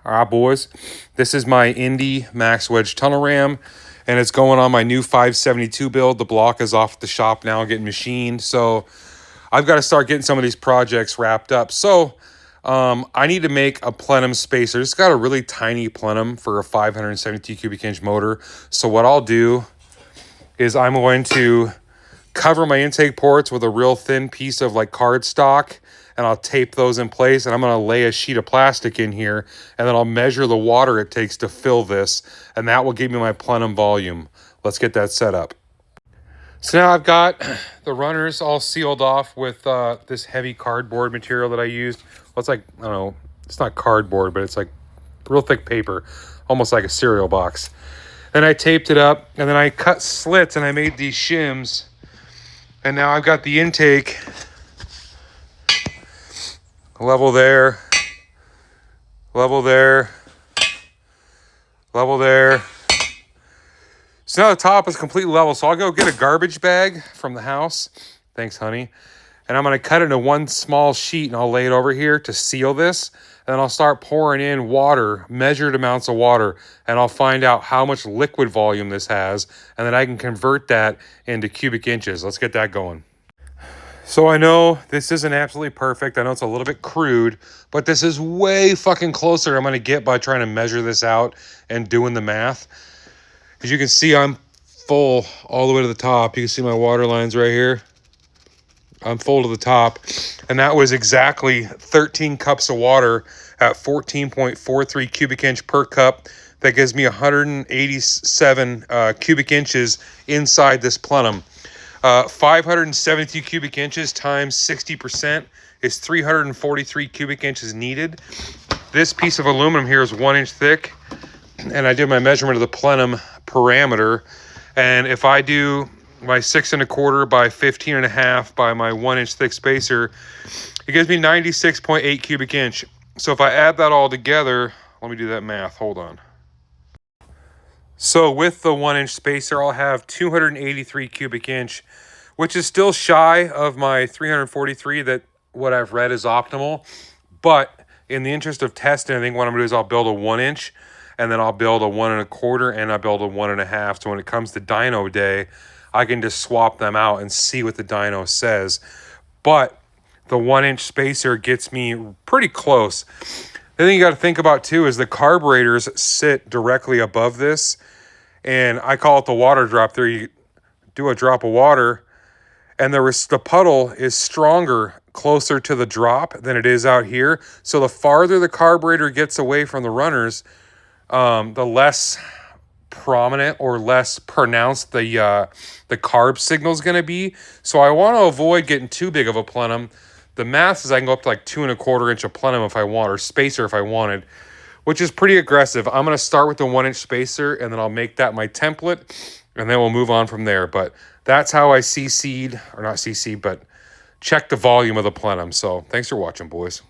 All right, boys, this is my Indy Max Wedge tunnel ram, and it's going on my new 572 build. The block is off at the shop now, getting machined, so I've got to start getting some of these projects wrapped up. So I need to make a plenum spacer. It's got a really tiny plenum for a 572 cubic inch motor. So what I'll do is I'm going to cover my intake ports with a real thin piece of like cardstock, and I'll tape those in place, and I'm going to lay a sheet of plastic in here, and then I'll measure the water it takes to fill this, and that will give me my plenum volume. Let's get that set up. So now I've got the runners all sealed off with this heavy cardboard material that I used. Well, it's like, I don't know, it's not cardboard, but it's like real thick paper, almost like a cereal box. Then I taped it up, and then I cut slits, and I made these shims, and now I've got the intake level there, level there, level there. So now the top is completely level. So I'll go get a garbage bag from the house. Thanks, honey. And I'm going to cut it into one small sheet, and I'll lay it over here to seal this. And then I'll start pouring in water, measured amounts of water, and I'll find out how much liquid volume this has. And then I can convert that into cubic inches. Let's get that going. So I know this isn't absolutely perfect. I know it's a little bit crude, but this is way fucking closer than I'm going to get by trying to measure this out and doing the math. As you can see, I'm full all the way to the top. You can see my water lines right here. I'm full to the top. And that was exactly 13 cups of water at 14.43 cubic inch per cup. That gives me 187 cubic inches inside this plenum. 572 cubic inches times 60% is 343 cubic inches needed. This piece of aluminum here is 1 inch thick, and I did my measurement of the plenum parameter. And if I do my 6 1/4 by 15 1/2 by my 1 inch thick spacer, it gives me 96.8 cubic inch. So if I add that all together, let me do that math, hold on. So with the 1 inch spacer, I'll have 283 cubic inch, which is still shy of my 343 that what I've read is optimal. But in the interest of testing, I think what I'm gonna do is I'll build a 1 inch, and then I'll build a 1 1/4, and I build a 1 1/2. So when it comes to dyno day, I can just swap them out and see what the dyno says. But the 1 inch spacer gets me pretty close. The thing you got to think about too is the carburetors sit directly above this, and I call it the water drop. There you do a drop of water, and the puddle is stronger closer to the drop than it is out here. So the farther the carburetor gets away from the runners, the less prominent or less pronounced the carb signal is going to be. So I want to avoid getting too big of a plenum. The math is I can go up to like 2 1/4 inch of plenum if I want, or spacer if I wanted, which is pretty aggressive. I'm going to start with the 1 inch spacer, and then I'll make that my template, and then we'll move on from there. But that's how I CC'd, or not CC'd, but check the volume of the plenum. So thanks for watching, boys.